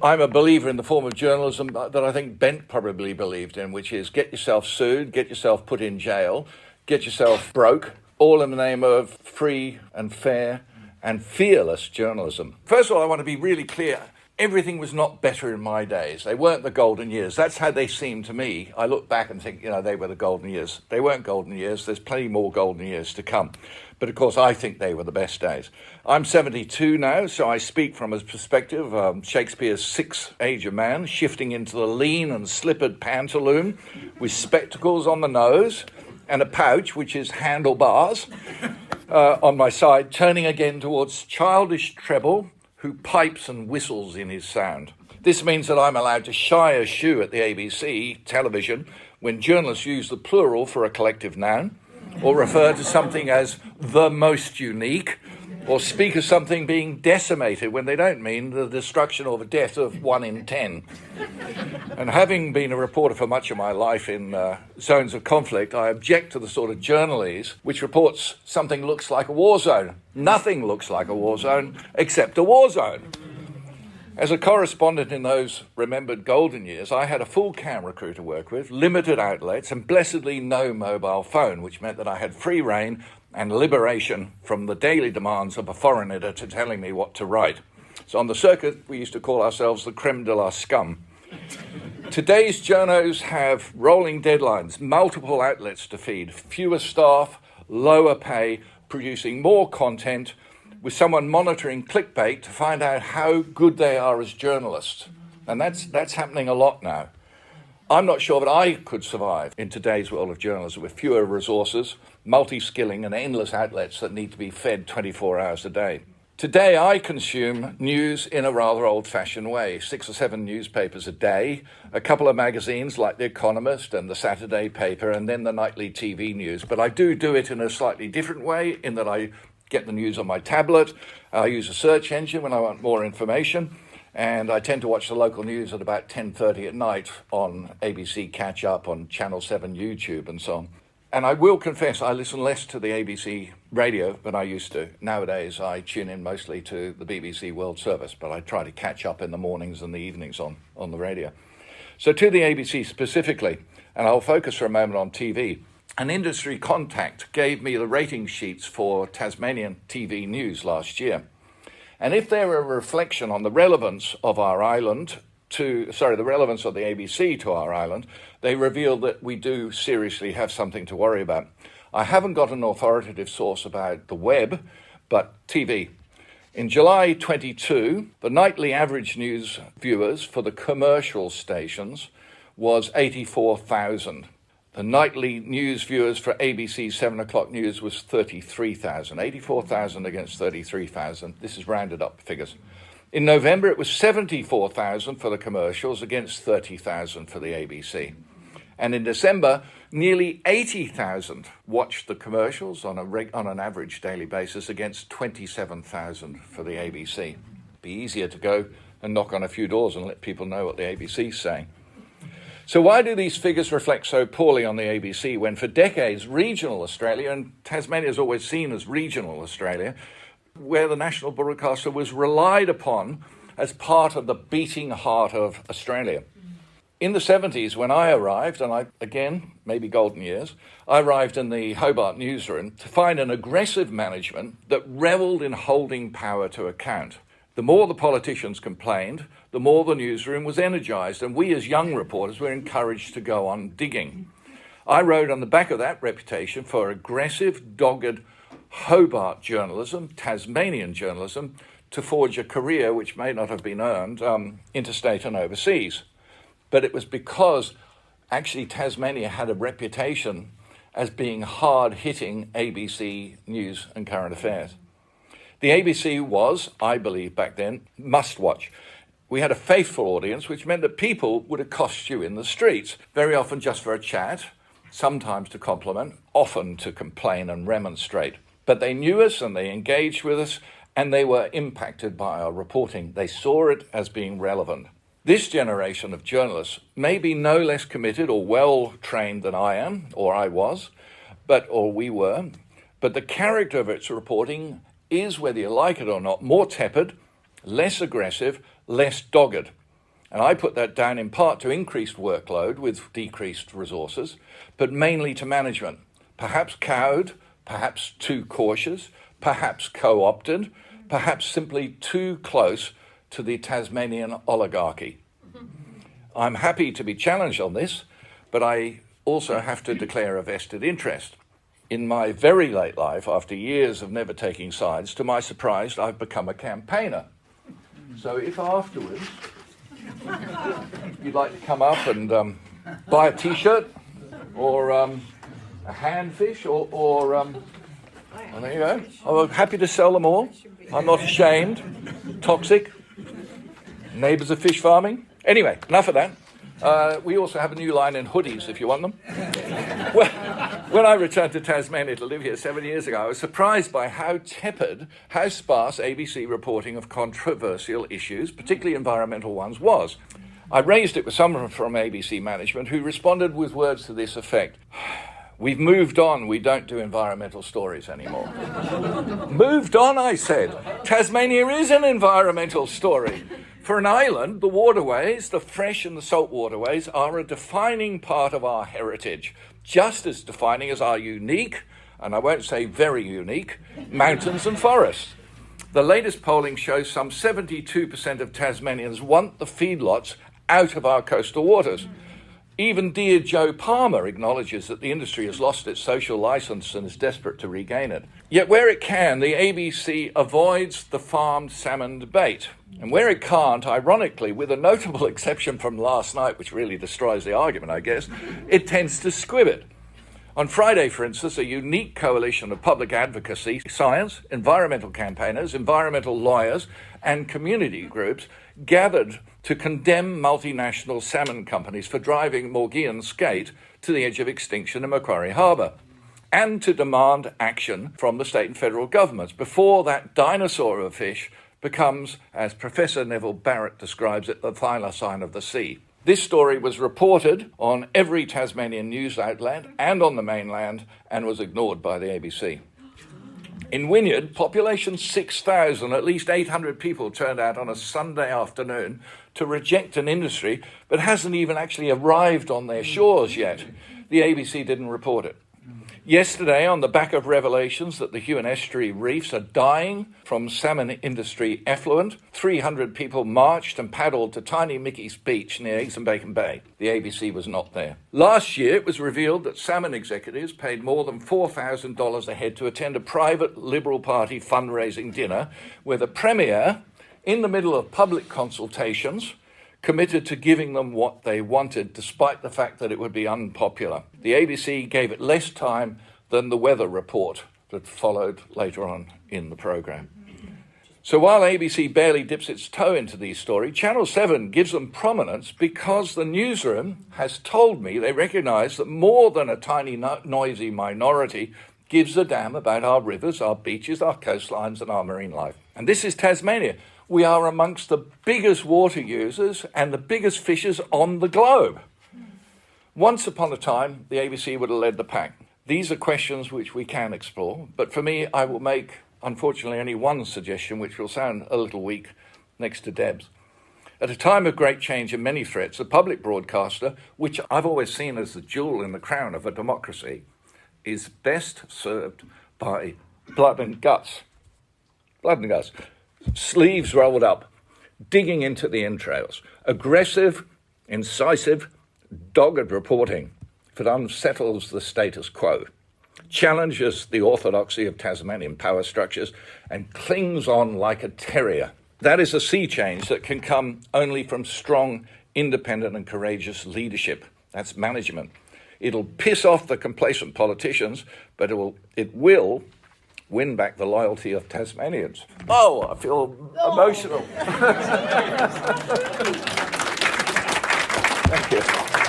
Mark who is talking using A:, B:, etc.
A: I'm a believer in the form of journalism that I think Bent probably believed in, which is get yourself sued, get yourself put in jail, get yourself broke, all in the name of free and fair and fearless journalism. First of all, I want to be really clear. Everything was not better in my days. They weren't the golden years. That's how they seem to me. I look back and think, they were the golden years. They weren't golden years. There's plenty more golden years to come. But of course, I think they were the best days. I'm 72 now, so I speak from a perspective of Shakespeare's sixth age of man, shifting into the lean and slippered pantaloon with spectacles on the nose and a pouch, which is handlebars, on my side, turning again towards childish treble, who pipes and whistles in his sound. This means that I'm allowed to shy a shoe at the ABC television when journalists use the plural for a collective noun, or refer to something as the most unique, or speak of something being decimated when they don't mean the destruction or the death of 1 in 10. And having been a reporter for much of my life in zones of conflict, I object to the sort of journalese which reports something looks like a war zone. Nothing looks like a war zone except a war zone. As a correspondent in those remembered golden years, I had a full camera crew to work with, limited outlets, and blessedly no mobile phone, which meant that I had free rein and liberation from the daily demands of a foreign editor telling me what to write. So on the circuit, we used to call ourselves the creme de la scum. Today's journos have rolling deadlines, multiple outlets to feed, fewer staff, lower pay, producing more content, with someone monitoring clickbait to find out how good they are as journalists. And that's happening a lot now. I'm not sure that I could survive in today's world of journalism with fewer resources, multi-skilling and endless outlets that need to be fed 24 hours a day. Today, I consume news in a rather old-fashioned way. 6 or 7 newspapers a day, a couple of magazines like The Economist and the Saturday paper, and then the nightly TV news. But I do it in a slightly different way in that I get the news on my tablet. I use a search engine when I want more information. And I tend to watch the local news at about 10:30 at night on ABC Catch Up, on Channel 7 YouTube and so on. And I will confess I listen less to the ABC radio than I used to. Nowadays I tune in mostly to the BBC World Service, but I try to catch up in the mornings and the evenings on the radio. So to the ABC specifically, and I'll focus for a moment on TV, an industry contact gave me the rating sheets for Tasmanian TV news last year. And if they're a reflection on the relevance of our island the relevance of the ABC to our island, they reveal that we do seriously have something to worry about. I haven't got an authoritative source about the web, but TV. In July 22, the nightly average news viewers for the commercial stations was 84,000. The nightly news viewers for ABC 7 o'clock news was 33,000. 84,000 against 33,000. This is rounded up figures. In November, it was 74,000 for the commercials against 30,000 for the ABC. And in December, nearly 80,000 watched the commercials on an average daily basis against 27,000 for the ABC. It'd be easier to go and knock on a few doors and let people know what the ABC is saying. So why do these figures reflect so poorly on the ABC when for decades regional Australia, and Tasmania is always seen as regional Australia, where the national broadcaster was relied upon as part of the beating heart of Australia? In the 70s, when I arrived, and again, maybe golden years, I arrived in the Hobart newsroom to find an aggressive management that revelled in holding power to account. The more the politicians complained, the more the newsroom was energised, and we as young reporters were encouraged to go on digging. I rode on the back of that reputation for aggressive, dogged Hobart journalism, Tasmanian journalism, to forge a career which may not have been earned interstate and overseas. But it was because actually Tasmania had a reputation as being hard-hitting ABC news and current affairs. The ABC was, I believe back then, must-watch. We had a faithful audience, which meant that people would accost you in the streets, very often just for a chat, sometimes to compliment, often to complain and remonstrate. But they knew us and they engaged with us, and they were impacted by our reporting. They saw it as being relevant. This generation of journalists may be no less committed or well-trained than I am, or I was, or we were, but the character of its reporting is, whether you like it or not, more tepid, less aggressive, less dogged. And I put that down in part to increased workload with decreased resources, but mainly to management. Perhaps cowed, perhaps too cautious, perhaps co-opted, perhaps simply too close to the Tasmanian oligarchy. I'm happy to be challenged on this, but I also have to declare a vested interest. In my very late life, after years of never taking sides, to my surprise, I've become a campaigner. So if afterwards you'd like to come up and buy a T-shirt or a handfish or well, there you go. I'm happy to sell them all. I'm not ashamed. Toxic. Neighbours of fish farming. Anyway, enough of that. We also have a new line in hoodies if you want them. Well, when I returned to Tasmania to live here 7 years ago, I was surprised by how tepid, how sparse ABC reporting of controversial issues, particularly environmental ones, was. I raised it with someone from ABC management who responded with words to this effect. We've moved on, we don't do environmental stories anymore. Moved on, I said. Tasmania is an environmental story. For an island, the waterways, the fresh and the salt waterways, are a defining part of our heritage, just as defining as our unique, and I won't say very unique, mountains and forests. The latest polling shows some 72% of Tasmanians want the feedlots out of our coastal waters. Even dear Joe Palmer acknowledges that the industry has lost its social licence and is desperate to regain it. Yet where it can, the ABC avoids the farmed salmon debate. And where it can't, ironically, with a notable exception from last night, which really destroys the argument, I guess, it tends to squib it. On Friday, for instance, a unique coalition of public advocacy, science, environmental campaigners, environmental lawyers, and community groups gathered to condemn multinational salmon companies for driving Maugean skate to the edge of extinction in Macquarie Harbour, and to demand action from the state and federal governments before that dinosaur of a fish becomes, as Professor Neville Barrett describes it, the thylacine of the sea. This story was reported on every Tasmanian news outlet and on the mainland and was ignored by the ABC. In Wynyard, population 6,000, at least 800 people turned out on a Sunday afternoon to reject an industry that hasn't even actually arrived on their shores yet. The ABC didn't report it. Yesterday, on the back of revelations that the Huon estuary reefs are dying from salmon industry effluent, 300 people marched and paddled to Tiny Mickey's Beach near Eggs and Bacon Bay. The ABC was not there. Last year, it was revealed that salmon executives paid more than $4,000 a head to attend a private Liberal Party fundraising dinner where the Premier, in the middle of public consultations, committed to giving them what they wanted, despite the fact that it would be unpopular. The ABC gave it less time than the weather report that followed later on in the programme. So while ABC barely dips its toe into these stories, Channel 7 gives them prominence because the newsroom has told me they recognise that more than a tiny, noisy minority gives a damn about our rivers, our beaches, our coastlines and our marine life. And this is Tasmania. We are amongst the biggest water users and the biggest fishers on the globe. Once upon a time, the ABC would have led the pack. These are questions which we can explore, but for me, I will make, unfortunately, only one suggestion, which will sound a little weak next to Deb's. At a time of great change and many threats, a public broadcaster, which I've always seen as the jewel in the crown of a democracy, is best served by blood and guts. Blood and guts. Sleeves rolled up, digging into the entrails, aggressive, incisive, dogged reporting that unsettles the status quo, challenges the orthodoxy of Tasmanian power structures, and clings on like a terrier. That is a sea change that can come only from strong, independent and courageous leadership. That's management. It'll piss off the complacent politicians, but it will win back the loyalty of Tasmanians. Oh, I feel emotional. Thank you.